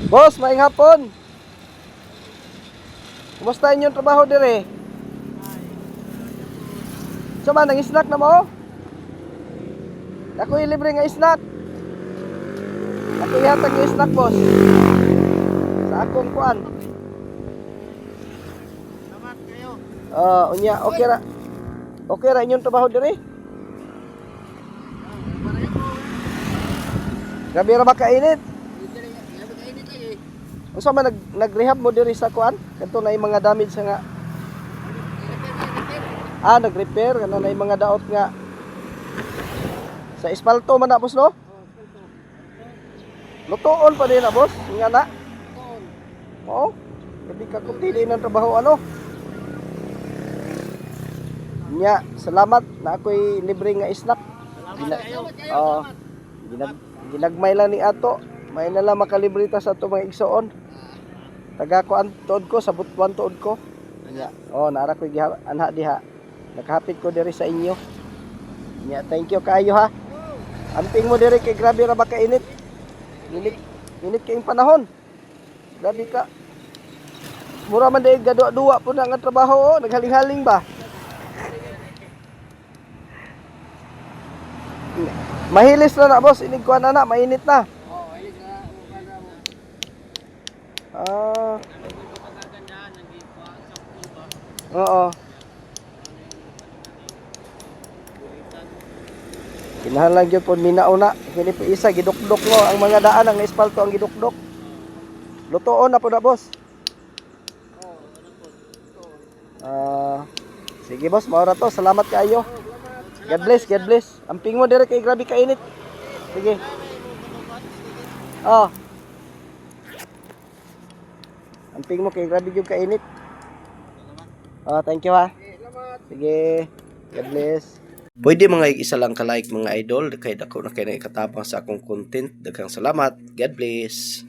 Boss, maayong hapon. Kumusta inyong trabaho dire? So man, nang snack na mo? Ako libre nga snack. Ako yatag yung snack, boss. Sa akong kuan. Salamat kayo. Unya, okay ra. Okay ra inyong trabaho dire? Grabe ra ba kainit? Unsa man nag-rehab mo diri sa kuan? Kadto na yung mga damage nga. Nag-repair kana na yung mga daot nga. Sa espalto man na, boss, no? Lutoon pa din na, boss. Nga na. Oo. Hindi ka kunti din ang trabaho, ano? Nya, salamat na ako'y libre nga snack. Ginagmay lang ni ato. May na lang makalibrita sa ito mga igsoon. Taga ko ang tuod ko, sa butuan tuod ko. Nya, naara ko'y anha diha. Nakahapit ko diri sa inyo. Nya, thank you kaayo ha. Amping mo diri kay grabe ra ba kainit. Init kayong panahon. Grabe ka. Mura man dahil gadua-dua po na nga trabaho, naghaling-haling ba? Mahilis na na, boss. Inig ko na, mainit na. Oo. Kinahanglan gyud pud minauna. Kini po isa gidukdok mo ang mga daan ang espalto ang gidukdok. Lutoon na po na, boss. Sige, boss, maura to. Salamat kaayo. God bless, God bless. Amping mo dire kay grabe kainit. Sige. Amping mo kay grabe gyud kainit. Thank you ha. Sige. God bless. Pwede mga isa lang ka-like mga idol kay dako na kay nakatabang sa akong content. Daghang salamat. God bless.